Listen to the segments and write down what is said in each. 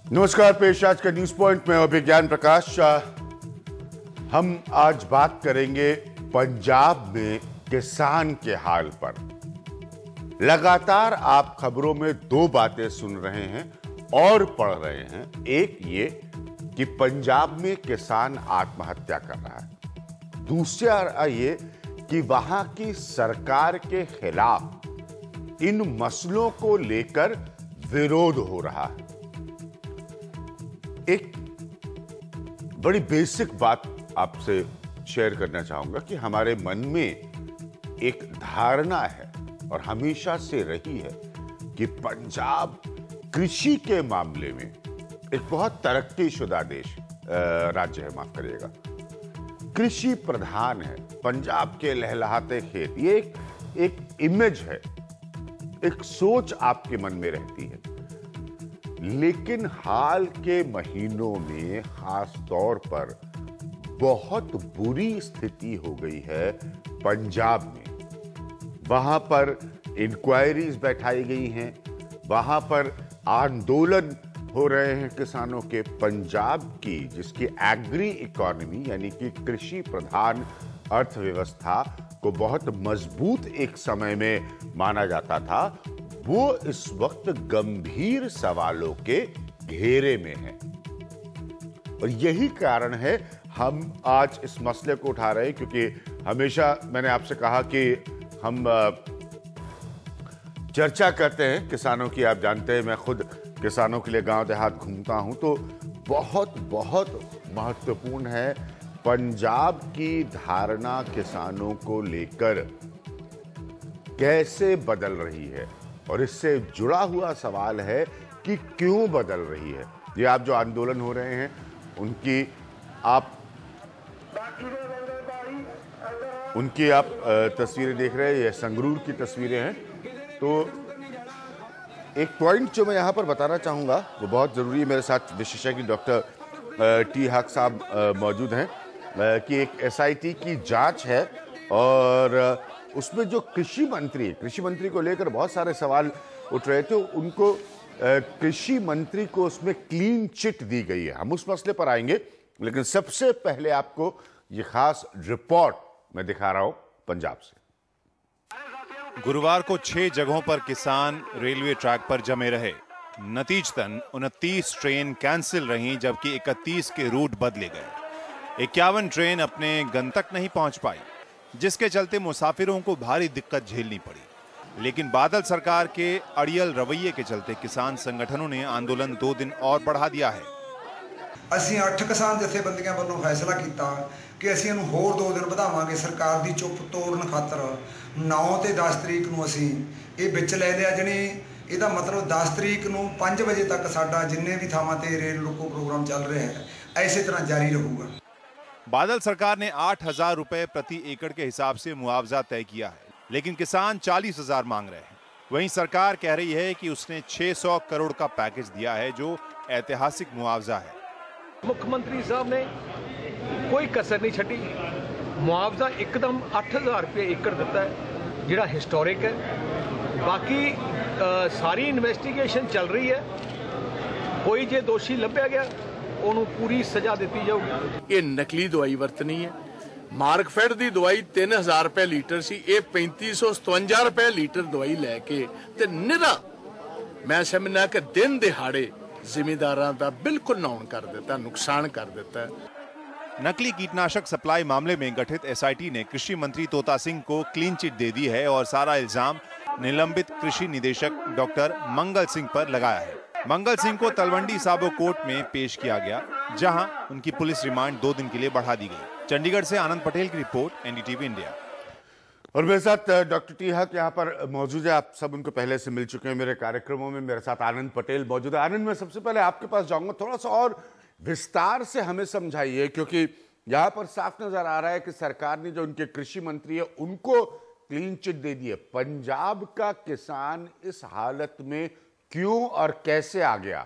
नमस्कार, पेश आज का न्यूज पॉइंट में अभिज्ञान प्रकाश। हम आज बात करेंगे पंजाब में किसान के हाल पर। लगातार आप खबरों में दो बातें सुन रहे हैं और पढ़ रहे हैं। एक ये कि पंजाब में किसान आत्महत्या कर रहा है, दूसरा ये कि वहां की सरकार के खिलाफ इन मसलों को लेकर विरोध हो रहा है। एक बड़ी बेसिक बात आपसे शेयर करना चाहूंगा कि हमारे मन में एक धारणा है और हमेशा से रही है कि पंजाब कृषि के मामले में एक बहुत तरक्कीशुदा राज्य है, माफ करिएगा, कृषि प्रधान है। पंजाब के लहलहाते खेत, ये एक इमेज है, एक सोच आपके मन में रहती है। लेकिन हाल के महीनों में खास तौर पर बहुत बुरी स्थिति हो गई है पंजाब में। वहां पर इंक्वायरीज बैठाई गई हैं, वहां पर आंदोलन हो रहे हैं किसानों के। पंजाब की जिसकी एग्री इकोनॉमी यानी कि कृषि प्रधान अर्थव्यवस्था को बहुत मजबूत एक समय में माना जाता था, वो इस वक्त गंभीर सवालों के घेरे में है। और यही कारण है हम आज इस मसले को उठा रहे हैं, क्योंकि हमेशा मैंने आपसे कहा कि हम चर्चा करते हैं किसानों की। आप जानते हैं मैं खुद किसानों के लिए गांव देहात घूमता हूं, तो बहुत बहुत महत्वपूर्ण है पंजाब की धारणा किसानों को लेकर कैसे बदल रही है। और इससे जुड़ा हुआ सवाल है कि क्यों बदल रही है। ये आप जो आंदोलन हो रहे हैं उनकी आप तस्वीरें देख रहे हैं, ये संगरूर की तस्वीरें हैं। तो एक पॉइंट जो मैं यहां पर बताना चाहूंगा वो बहुत जरूरी है। मेरे साथ विशेषज्ञ डॉक्टर टी हक साहब मौजूद हैं कि एक एसआईटी की जांच है और उसमें जो कृषि मंत्री को लेकर बहुत सारे सवाल उठ रहे थे, उनको कृषि मंत्री को उसमें क्लीन चिट दी गई है। हम उस मसले पर आएंगे, लेकिन सबसे पहले आपको ये खास रिपोर्ट मैं दिखा रहा हूं पंजाब से। गुरुवार को 6 जगहों पर किसान रेलवे ट्रैक पर जमे रहे। नतीजतन 29 ट्रेन कैंसिल रहीं, जबकि 31 के रूट बदले गए। 51 ट्रेन अपने गंतव्य तक नहीं पहुंच पाई, जिसके चलते मुसाफिरों को भारी दिक्कत झेलनी पड़ी। लेकिन बादल सरकार के अड़ियल रवैये के चलते किसान संगठनों ने आंदोलन 2 दिन और बढ़ा दिया है। ਅਸੀਂ 8 ਕਿਸਾਨ ਜਥੇਬੰਦੀਆਂ ਵੱਲੋਂ ਫੈਸਲਾ ਕੀਤਾ ਕਿ ਅਸੀਂ ਇਹਨੂੰ ਹੋਰ 2 ਦਿਨ ਵਧਾਵਾਂਗੇ। ਸਰਕਾਰ ਦੀ ਚੁੱਪ ਤੋੜਨ ਖਾਤਰ 9 ਤੇ 10 ਤਰੀਕ ਨੂੰ ਅਸੀਂ ਇਹ ਵਿੱਚ ਲੈ ਲਿਆ। ਜਣੀ ਇਹਦਾ ਮਤਲਬ 10 ਤਰੀਕ ਨੂੰ 5 ਵਜੇ ਤੱਕ ਸਾਡਾ ਜਿੰਨੇ ਵੀ ਥਾਵਾਂ ਤੇ ਰੇਲ ਰੋਕੋ ਪ੍ਰੋਗਰਾਮ ਚੱਲ ਰਿਹਾ ਹੈ ਐਸੇ ਤਰ੍ਹਾਂ ਜਾਰੀ ਰਹੂਗਾ। बादल सरकार ने 8,000 रुपए प्रति एकड़ के हिसाब से मुआवजा तय किया है, लेकिन किसान 40,000 मांग रहे हैं। वहीं सरकार कह रही है कि उसने 600 करोड़ का पैकेज दिया है, जो ऐतिहासिक मुआवजा है। मुख्यमंत्री साहब ने कोई कसर नहीं छड़ी, मुआवजा एकदम 8,000 रुपये एकड़ दिता है, जिहड़ा हिस्टोरिक है। बाकी सारी इन्वेस्टिगेशन चल रही है, कोई जे दोषी लभ्या गया ਉਹਨੂੰ ਪੂਰੀ ਸਜ਼ਾ ਦਿੱਤੀ ਜਾਊਗੀ। ਇਹ ਨਕਲੀ ਦਵਾਈ ਵਰਤਣੀ ਹੈ। ਮਾਰਕਫੈਡ ਦੀ ਦਵਾਈ 3000 ਰੁਪਏ ਲੀਟਰ ਸੀ, ਇਹ 3557 ਰੁਪਏ ਲੀਟਰ ਦਵਾਈ ਲੈ ਕੇ ਤੇ ਨਿਰਾ ਮੈਂ ਸਮਝਣਾ ਕਿ ਦਿਨ ਦਿਹਾੜੇ ਜ਼ਿਮੀਂਦਾਰਾਂ ਦਾ ਬਿਲकुल ਨੌਨ ਕਰ ਦਿੱਤਾ, ਨੁਕਸਾਨ ਕਰ ਦਿੱਤਾ। नकली कीटनाशक सप्लाई मामले में गठित एसआईटी ने कृषि मंत्री तोता सिंह को क्लीन चिट दे दी है और सारा इल्जाम निलंबित कृषि निदेशक डॉक्टर मंगल सिंह पर लगाया है। मंगल सिंह को तलवंडी साबो कोर्ट में पेश किया गया, जहां उनकी पुलिस रिमांड 2 दिन के लिए बढ़ा दी गई। चंडीगढ़ से आनंद पटेल की रिपोर्ट, एनडीटीवी इंडिया। और मेरे साथ डॉक्टर टी हक यहाँ पर मौजूद है। आप सब उनको पहले से मिल चुके हैं मेरे कार्यक्रमों में। मेरे साथ आनंद पटेल मौजूद है। आनंद, मैं सबसे पहले आपके पास जाऊंगा, थोड़ा सा और विस्तार से हमें समझाइए, क्योंकि यहां पर साफ नजर आ रहा है कि सरकार ने जो उनके कृषि मंत्री है उनको क्लीन चिट दे दी है। पंजाब का किसान इस हालत में क्यों और कैसे आ गया?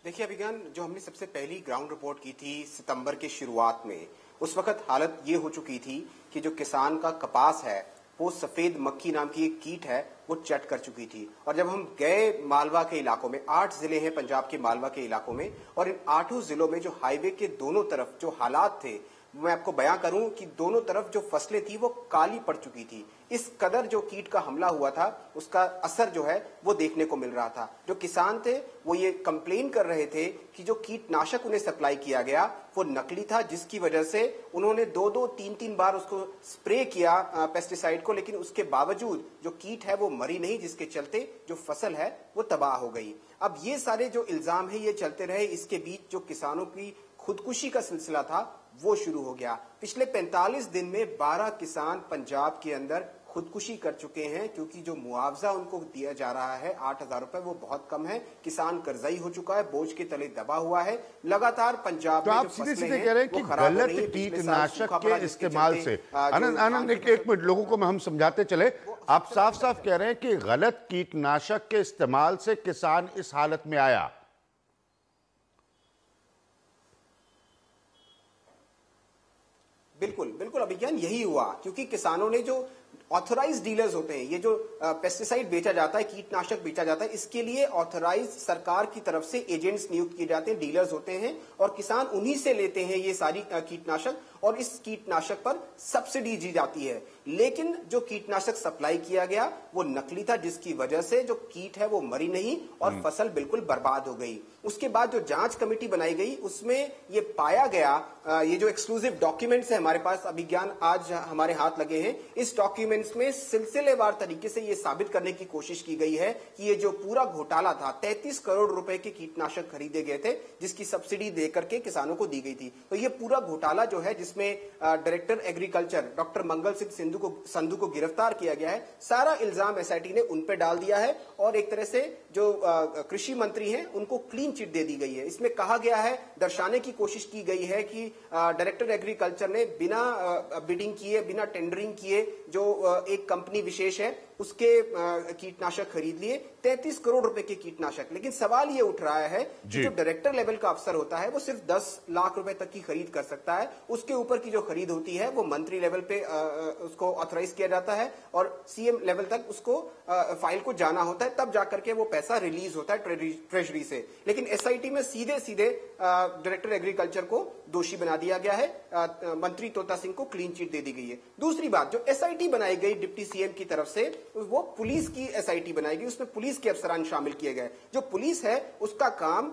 देखिए अभिज्ञान, जो हमने सबसे पहली ग्राउंड रिपोर्ट की थी सितंबर के शुरुआत में, उस वक्त हालत ये हो चुकी थी कि जो किसान का कपास है वो सफेद मक्खी नाम की एक कीट है वो चट कर चुकी थी। और जब हम गए मालवा के इलाकों में, 8 जिले हैं पंजाब के मालवा के इलाकों में, और इन 8 जिलों में जो हाईवे के दोनों तरफ जो हालात थे मैं आपको बयां करूं कि दोनों तरफ जो फसलें थी वो काली पड़ चुकी थी। इस कदर जो कीट का हमला हुआ था उसका असर जो है वो देखने को मिल रहा था। जो किसान थे वो ये कंप्लेन कर रहे थे कि जो कीटनाशक उन्हें सप्लाई किया गया वो नकली था, जिसकी वजह से उन्होंने 2-2, 3-3 बार उसको स्प्रे किया पेस्टिसाइड को, लेकिन उसके बावजूद जो कीट है वो मरी नहीं, जिसके चलते जो फसल है वो तबाह हो गई। अब ये सारे जो इल्जाम है ये चलते रहे, इसके बीच जो किसानों की खुदकुशी का सिलसिला था वो शुरू हो गया। पिछले 45 दिन में 12 किसान पंजाब के अंदर खुदकुशी कर चुके हैं, क्योंकि जो मुआवजा उनको दिया जा रहा है 8,000 रुपए वो बहुत कम है। किसान कर्जई हो चुका है, बोझ के तले दबा हुआ है। लगातार पंजाब तो आप सीधे सीधे कह रहे हैं कि गलत कीटनाशक के इस्तेमाल से, आनंद एक मिनट लोगों को हम समझाते चले, आप साफ साफ कह रहे हैं कि गलत कीटनाशक के इस्तेमाल से किसान इस हालत में आया। बिल्कुल बिल्कुल अभिज्ञान यही हुआ, क्योंकि किसानों ने जो ऑथराइज डीलर्स होते हैं, ये जो पेस्टिसाइड बेचा जाता है, कीटनाशक बेचा जाता है, इसके लिए ऑथराइज सरकार की तरफ से एजेंट्स नियुक्त किए जाते हैं, डीलर्स होते हैं, और किसान उन्हीं से लेते हैं ये सारी कीटनाशक, और इस कीटनाशक पर सब्सिडी दी जाती है। लेकिन जो कीटनाशक सप्लाई किया गया वो नकली था, जिसकी वजह से जो कीट है वो मरी नहीं और फसल बिल्कुल बर्बाद हो गई। उसके बाद जो जांच कमेटी बनाई गई उसमें ये पाया गया, ये जो एक्सक्लूसिव डॉक्यूमेंट्स है हमारे पास, अभिज्ञान आज हमारे हाथ लगे हैं, इस डॉक्यूमेंट्स में सिलसिलेवार तरीके से ये साबित करने की कोशिश की गई है कि ये जो पूरा घोटाला था, 33 करोड़ रुपए के कीटनाशक खरीदे गए थे जिसकी सब्सिडी देकर के किसानों को दी गई थी। तो ये पूरा घोटाला जो है, जिसमें director agriculture doctor Mangal Singh Sandhu को गिरफ्तार किया गया है, सारा इल्जाम एसआईटी ने उन पे डाल दिया है, और एक तरह से जो कृषि मंत्री हैं उनको क्लीन चिट दे दी गई है। इसमें कहा गया है, दर्शाने की कोशिश की गई है कि डायरेक्टर एग्रीकल्चर ने बिना बिडिंग किए, बिना टेंडरिंग किए, जो एक कंपनी विशेष है उसके कीटनाशक खरीद लिए, 33 करोड़ रुपए के कीटनाशक। लेकिन सवाल ये उठ रहा है कि जो डायरेक्टर लेवल का अफसर होता है वो सिर्फ 10 लाख रुपए तक की खरीद कर सकता है, उसके ऊपर की जो खरीद होती है वो मंत्री लेवल पे उसको ऑथराइज किया जाता है, और सीएम लेवल तक उसको फाइल को जाना होता है, तब जाकर के वो पैसा रिलीज होता है ट्रेजरी से। लेकिन एसआईटी में सीधे सीधे डायरेक्टर एग्रीकल्चर को दोषी बना दिया गया है, मंत्री तोता सिंह को क्लीन चिट दे दी गई है। दूसरी बात, जो एसआईटी बनाई गई डिप्टी सीएम की तरफ से, वो पुलिस की एसआईटी बनाई गई, उसमें पुलिस के अफसरान शामिल किए गए। जो पुलिस है उसका काम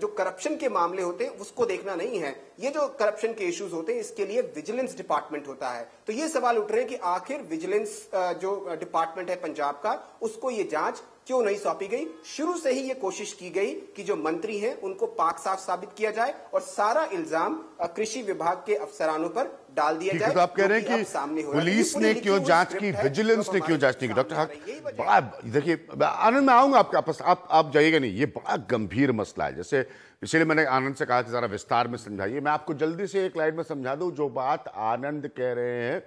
जो करप्शन के मामले होते हैं उसको देखना नहीं है, ये जो करप्शन के इश्यूज होते हैं इसके लिए विजिलेंस डिपार्टमेंट होता है। तो ये सवाल उठ रहे हैं कि आखिर विजिलेंस जो डिपार्टमेंट है पंजाब का, उसको ये जांच क्यों नहीं सौंपी गई। शुरू से ही ये कोशिश की गई कि जो मंत्री हैं उनको पाक साफ साबित किया जाए और सारा इल्जाम कृषि विभाग के अफसरानों पर डाल दिया जाए। तो आप कह रहे हैं कि पुलिस ने क्यों जांच की, विजिलेंस ने क्यों जांच नहीं की? डॉक्टर हक, बड़ा देखिए, आनंद में आऊंगा आपके पास, आप जाइएगा नहीं, ये बड़ा गंभीर मसला है। जैसे इसलिए मैंने आनंद से कहा कि जरा विस्तार में समझाइए। मैं आपको जल्दी से एक लाइन में समझा दूं। जो बात आनंद कह रहे हैं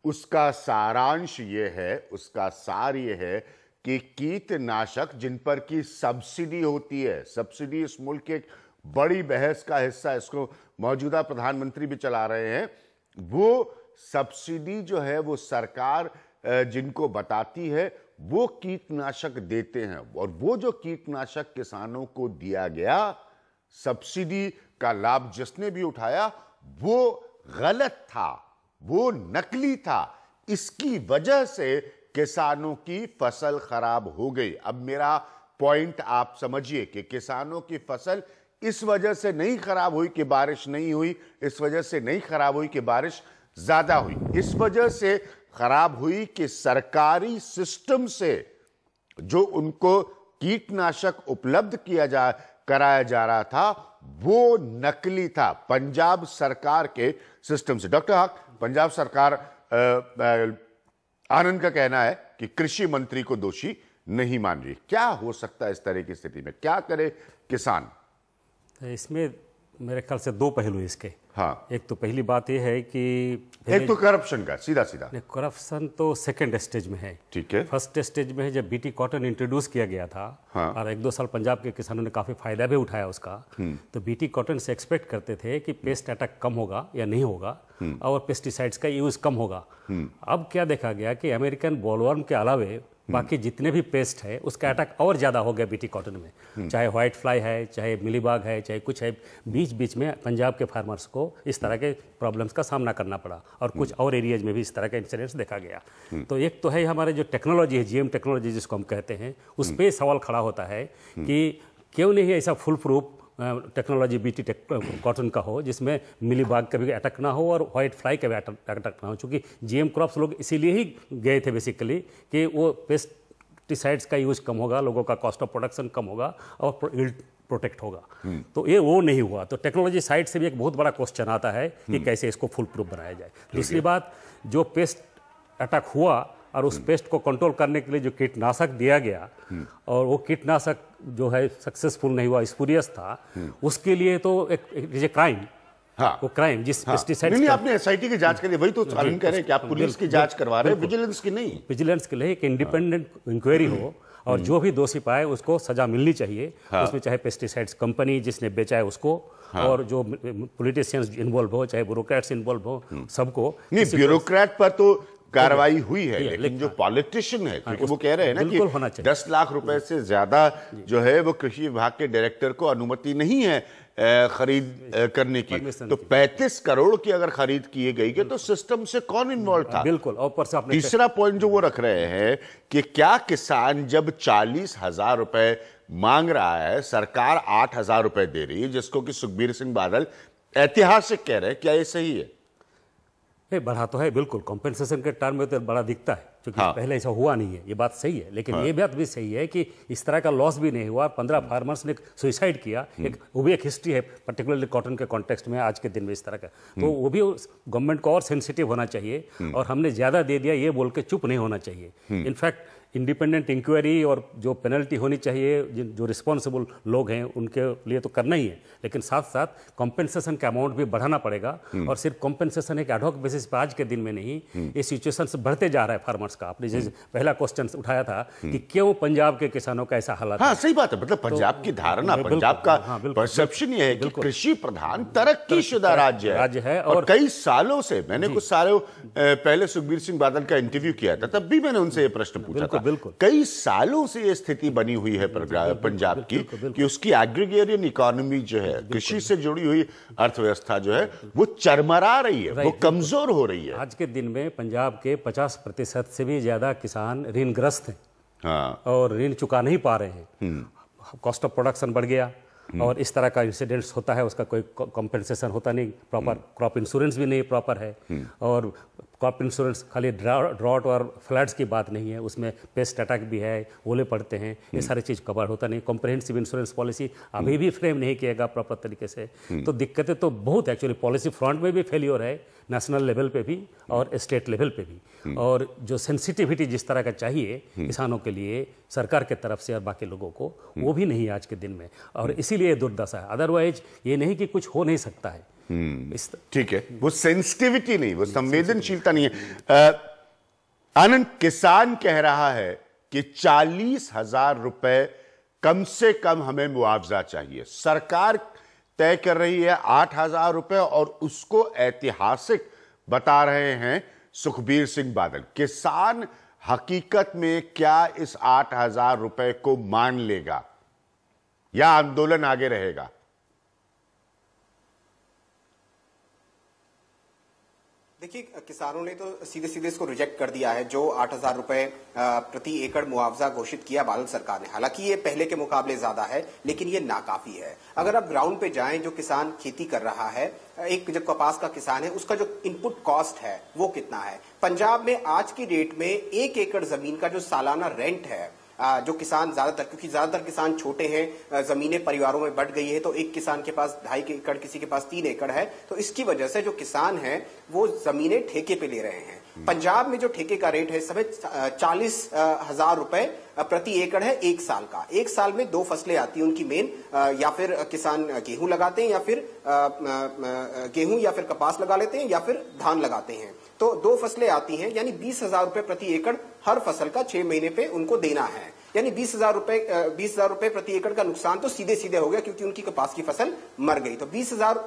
उसका सारांश ये है, उसका सार ये है कि कीटनाशक जिन पर की सब्सिडी होती है, सब्सिडी इस मुल्क के एक बड़ी बहस का हिस्सा है, इसको मौजूदा प्रधानमंत्री भी चला रहे हैं, वो सब्सिडी जो है वो सरकार जिनको बताती है वो कीटनाशक देते हैं, और वो जो कीटनाशक किसानों को दिया गया, सब्सिडी का लाभ जिसने भी उठाया वो गलत था, वो नकली था। इसकी वजह से किसानों की फसल खराब हो गई। अब मेरा पॉइंट आप समझिए कि किसानों की फसल इस वजह से नहीं खराब हुई कि बारिश नहीं हुई, इस वजह से नहीं खराब हुई कि बारिश ज्यादा हुई, इस वजह से खराब हुई कि सरकारी सिस्टम से जो उनको कीटनाशक उपलब्ध कराया जा रहा था वो नकली था, पंजाब सरकार के सिस्टम से। डॉक्टर हक, पंजाब सरकार, आनंद का कहना है कि कृषि मंत्री को दोषी नहीं मान रही। क्या हो सकता है इस तरह की स्थिति में, क्या करे किसान? इसमें मेरे ख्याल से दो पहलू इसके। हाँ, एक तो पहली बात ये है कि एक तो करप्शन का सीधा सीधा, करप्शन तो सेकंड स्टेज में है, ठीक है। फर्स्ट स्टेज में है जब बीटी कॉटन इंट्रोड्यूस किया गया था। हाँ। और 1-2 साल पंजाब के किसानों ने काफ़ी फायदा भी उठाया उसका। तो बीटी कॉटन से एक्सपेक्ट करते थे कि पेस्ट अटैक कम होगा या नहीं होगा और पेस्टिसाइड्स का यूज़ कम होगा। अब क्या देखा गया कि अमेरिकन बॉलवर्म के अलावे बाकी जितने भी पेस्ट है उसका अटैक और ज़्यादा हो गया बीटी कॉटन में। चाहे व्हाइट फ्लाई है, चाहे मिलीबाग है, चाहे कुछ है, बीच बीच में पंजाब के फार्मर्स को इस तरह के प्रॉब्लम्स का सामना करना पड़ा और कुछ और एरियाज में भी इस तरह का इंसिडेंट्स देखा गया। तो एक तो है हमारे जो टेक्नोलॉजी है, जीएम टेक्नोलॉजी जिसको हम कहते हैं, उस पर सवाल खड़ा होता है कि क्यों नहीं ऐसा full proof technology BT cotton का हो जिसमें मिलीबाग का भी अटैक ना हो और व्हाइट फ्लाई का भी अटैक ना हो। चूँकि जीएम क्रॉप्स लोग इसीलिए ही गए थे बेसिकली कि वो पेस्टिसाइड्स का यूज कम होगा, लोगों का कॉस्ट ऑफ प्रोडक्शन कम होगा और यील्ड प्रोटेक्ट होगा। तो ये वो नहीं हुआ। तो टेक्नोलॉजी साइड से भी एक बहुत बड़ा क्वेश्चन आता है कि कैसे इसको फुल प्रूफ बनाया जाए। दूसरी बात, जो पेस्ट अटैक हुआ और उस पेस्ट को कंट्रोल करने के लिए जो कीटनाशक दिया गया और वो कीटनाशक जो है सक्सेसफुल नहीं हुआ, स्पूरियस था, उसके लिए तो एक क्राइम। हाँ, वो क्राइम जिस पेस्टिसाइड नहीं, आपने एसआईटी की जांच करी, वही तो आनंद कह रहे हैं कि आप पुलिस की जांच करवा रहे हैं, विजिलेंस की नहीं। विजिलेंस के लिए एक इंडिपेंडेंट इंक्वायरी हो और जो भी दोषी पाए उसको सजा मिलनी चाहिए। उसमें चाहे पेस्टिसाइड्स कंपनी जिसने बेचा है उसको और जो पॉलिटिशियंस इन्वॉल्व हो, चाहे ब्यूरोक्रेट्स इन्वॉल्व हो, सबको। नहीं, ब्यूरोक्रेट पर तो कार्रवाई हुई है, लेकिन जो पॉलिटिशियन है, क्योंकि वो कह रहे हैं ना कि 10 लाख रुपए से ज्यादा जो है वो कृषि विभाग के डायरेक्टर को अनुमति नहीं है खरीद करने की। तो 35 करोड़ की अगर खरीद की गई है तो सिस्टम से कौन इन्वॉल्व था? बिल्कुल। और ऊपर से आपने तीसरा पॉइंट जो वो रख रहे हैं कि क्या किसान जब 40,000 रुपए मांग रहा है, सरकार 8,000 रुपए दे रही है, जिसको कि सुखबीर सिंह बादल ऐतिहासिक कह रहे हैं, क्या ये सही है? बढ़ा तो है, बिल्कुल कॉम्पेंसेशन के टर्म में तो बड़ा दिखता है क्योंकि पहले ऐसा हुआ नहीं है, ये बात सही है। लेकिन ये बात भी सही है कि इस तरह का लॉस भी नहीं हुआ। 15 फार्मर्स ने सुसाइड किया, एक वो भी एक हिस्ट्री है, पर्टिकुलरली कॉटन के कॉन्टेक्स्ट में आज के दिन में इस तरह का। तो वो भी गवर्नमेंट को और सेंसिटिव होना चाहिए और हमने ज़्यादा दे दिया ये बोल के चुप नहीं होना चाहिए। इनफैक्ट इंडिपेंडेंट इंक्वायरी और जो पेनल्टी होनी चाहिए, जो रिस्पॉन्सिबल लोग हैं उनके लिए तो करना ही है, लेकिन साथ साथ कॉम्पेंसेशन का अमाउंट भी बढ़ाना पड़ेगा। और सिर्फ कॉम्पेंसेशन एक एडहॉक बेसिस पर आज के दिन में नहीं, ये सिचुएशन से बढ़ते जा रहा है फार्मर्स का। आपने जैसे पहला क्वेश्चन उठाया था कि क्यों पंजाब के किसानों का ऐसा हालात। हाँ, सही बात है। मतलब पंजाब की धारणा, पंजाब का परसेप्शन ये है कि कृषि प्रधान तरक्की शुदा राज्य है और कई सालों से, मैंने कुछ सालों पहले सुखबीर सिंह बादल का इंटरव्यू किया था, तब भी मैंने उनसे ये प्रश्न पूछा था। कई सालों से ये स्थिति बनी हुई है पंजाब की कि उसकी एग्रीगेरियन इकोनॉमी जो है, कृषि से जुड़ी हुई अर्थव्यवस्था जो है, वो चरमरा रही है, वो कमजोर हो रही है। आज के दिन में पंजाब के 50% से भी ज्यादा किसान ऋणग्रस्त हैं और ऋण चुका नहीं पा रहे हैं। कॉस्ट ऑफ प्रोडक्शन बढ़ गया और इस तरह का इंसिडेंट्स होता है, उसका कोई कॉम्पेंसेशन होता नहीं, प्रॉपर क्रॉप इंश्योरेंस भी नहीं प्रॉपर है। और क्रॉप इंश्योरेंस खाली ड्रॉट और फ्लड्स की बात नहीं है, उसमें पेस्ट अटैक भी है, ओले पड़ते हैं, ये सारी चीज़ कवर होता नहीं। कॉम्प्रहेंसिव इंश्योरेंस पॉलिसी अभी भी फ्रेम नहीं किया गया प्रॉपर तरीके से। तो दिक्कतें तो बहुत, एक्चुअली पॉलिसी फ्रंट में भी फेलियर है, नेशनल लेवल पे भी और स्टेट लेवल पे भी। और जो सेंसिटिविटी जिस तरह का चाहिए किसानों के लिए सरकार के तरफ से और बाकी लोगों को, वो भी नहीं आज के दिन में। और इसीलिए दुर्दशा है, अदरवाइज ये नहीं कि कुछ हो नहीं सकता है। ठीक है, वो सेंसिटिविटी नहीं, वो संवेदनशीलता नहीं है। आनंद, किसान कह रहा है कि 40,000 रुपए कम से कम हमें मुआवजा चाहिए। सरकार तय कर रही है 8,000 रुपए और उसको ऐतिहासिक बता रहे हैं सुखबीर सिंह बादल। किसान हकीकत में क्या इस 8,000 रुपए को मान लेगा या आंदोलन आगे रहेगा? देखिए, किसानों ने तो सीधे सीधे इसको रिजेक्ट कर दिया है, जो 8,000 रुपए प्रति एकड़ मुआवजा घोषित किया बादल सरकार ने। हालांकि ये पहले के मुकाबले ज्यादा है, लेकिन ये नाकाफी है। अगर आप ग्राउंड पे जाएं, जो किसान खेती कर रहा है, एक जो कपास का किसान है, उसका जो इनपुट कॉस्ट है वो कितना है। पंजाब में आज की डेट में 1 एकड़ जमीन का जो सालाना रेंट है, जो किसान ज्यादातर, क्योंकि ज्यादातर किसान छोटे हैं, जमीनें परिवारों में बढ़ गई है, तो एक किसान के पास 2.5 एकड़, किसी के पास 3 एकड़ है, तो इसकी वजह से जो किसान है वो जमीनें ठेके पे ले रहे हैं। पंजाब में जो ठेके का रेट है इस समय 40,000 रुपए प्रति एकड़ है 1 साल का। 1 साल में 2 फसलें आती हैं उनकी मेन, या फिर किसान गेहूं लगाते हैं, या फिर गेहूं या फिर कपास लगा लेते हैं, या फिर धान लगाते हैं। तो 2 फसलें आती हैं, यानी 20,000 रुपए प्रति एकड़ हर फसल का 6 महीने पे उनको देना है। यानी 20,000 रुपए प्रति एकड़ का नुकसान तो सीधे सीधे हो गया, क्योंकि उनकी कपास की फसल मर गई। तो 20,000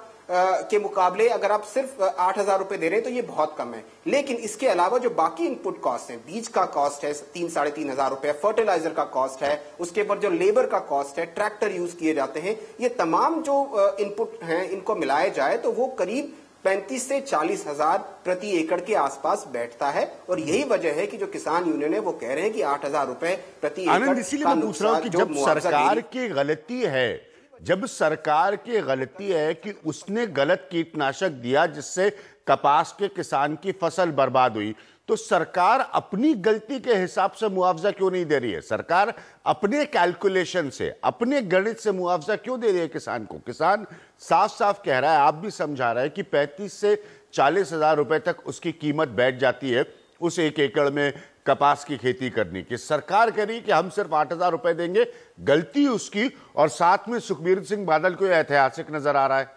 के मुकाबले अगर आप सिर्फ 8,000 रुपए दे रहे हैं तो ये बहुत कम है। लेकिन इसके अलावा जो बाकी इनपुट कॉस्ट है, बीज का कॉस्ट है 3-3,500 रुपए, फर्टिलाइजर का कॉस्ट है, उसके ऊपर जो लेबर का कॉस्ट है, ट्रैक्टर यूज किए जाते हैं, ये तमाम जो इनपुट हैं इनको मिलाया जाए तो वो करीब 35 से 40,000 प्रति एकड़ के आसपास बैठता है। और यही वजह है कि जो किसान यूनियन है वो कह रहे हैं कि 8,000 रुपए प्रति एकड़। इसीलिए मैं पूछ रहा हूं कि जब सरकार की गलती है, जब सरकार की गलती है कि उसने गलत कीटनाशक दिया जिससे कपास के किसान की फसल बर्बाद हुई, तो सरकार अपनी गलती के हिसाब से मुआवजा क्यों नहीं दे रही है? सरकार अपने कैलकुलेशन से, अपने गणित से मुआवजा क्यों दे रही है किसान को? किसान साफ साफ कह रहा है, आप भी समझा रहे हैं कि 35 से 40,000 रुपए तक उसकी कीमत बैठ जाती है उस 1 एकड़ में कपास की खेती करने की। सरकार कह रही कि हम सिर्फ 8,000 रुपए देंगे, गलती उसकी, और साथ में सुखबीर सिंह बादल को यह ऐतिहासिक नजर आ रहा है।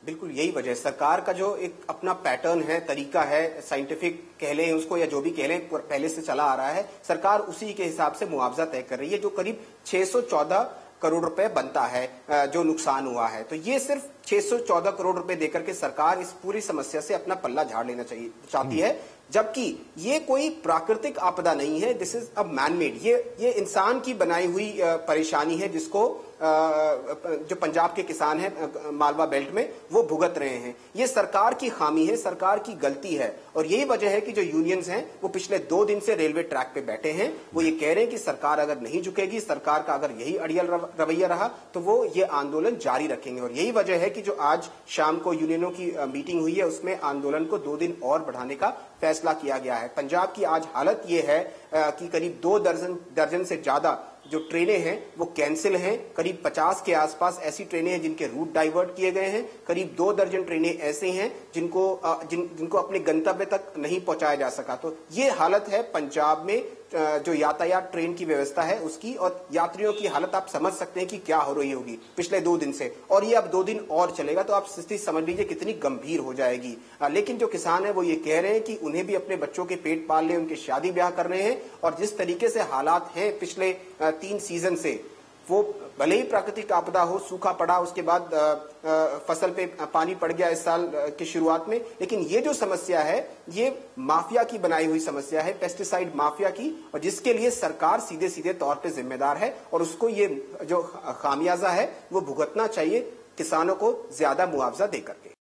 बिल्कुल यही वजह है। सरकार का जो एक अपना पैटर्न है, तरीका है, साइंटिफिक कह लें उसको या जो भी कह लें, पहले से चला आ रहा है, सरकार उसी के हिसाब से मुआवजा तय कर रही है, जो करीब 614 करोड़ रुपए बनता है जो नुकसान हुआ है। तो ये सिर्फ 614 करोड़ रुपए देकर के सरकार इस पूरी समस्या से अपना पल्ला झाड़ लेना चाहती है, जबकि ये कोई प्राकृतिक आपदा नहीं है। This is a man made, ये इंसान की बनाई हुई परेशानी है, जिसको जो पंजाब के किसान हैं मालवा बेल्ट में वो भुगत रहे हैं। ये सरकार की खामी है, सरकार की गलती है। और यही वजह है कि जो यूनियंस हैं वो पिछले 2 दिन से रेलवे ट्रैक पे बैठे हैं। वो ये कह रहे हैं कि सरकार अगर नहीं झुकेगी, सरकार का अगर यही अड़ियल रवैया रहा तो वो ये आंदोलन जारी रखेंगे। और यही वजह है कि जो आज शाम को यूनियनों की मीटिंग हुई है उसमें आंदोलन को 2 दिन और बढ़ाने का फैसला किया गया है। पंजाब की आज हालत ये है कि करीब 2 दर्जन से ज्यादा जो ट्रेनें हैं वो कैंसिल हैं। करीब 50 के आसपास ऐसी ट्रेनें हैं जिनके रूट डाइवर्ट किए गए हैं। करीब 2 दर्जन ट्रेनें ऐसे हैं जिनको अपने गंतव्य तक नहीं पहुंचाया जा सका। तो ये हालत है पंजाब में जो यातायात ट्रेन की व्यवस्था है उसकी, और यात्रियों की हालत आप समझ सकते हैं कि क्या हो रही होगी पिछले 2 दिन से। और ये अब 2 दिन और चलेगा तो आप स्थिति समझ लीजिए कितनी गंभीर हो जाएगी। लेकिन जो किसान है वो ये कह रहे हैं कि उन्हें भी अपने बच्चों के पेट पालने, उनके शादी ब्याह करने हैं, और जिस तरीके से हालात हैं पिछले 3 सीजन से, वो भले ही प्राकृतिक आपदा हो, सूखा पड़ा, उसके बाद फसल पे पानी पड़ गया इस साल की शुरुआत में, लेकिन ये जो समस्या है ये माफिया की बनाई हुई समस्या है, पेस्टिसाइड माफिया की, और जिसके लिए सरकार सीधे सीधे तौर पे जिम्मेदार है। और उसको ये जो खामियाजा है वो भुगतना चाहिए, किसानों को ज्यादा मुआवजा देकर के।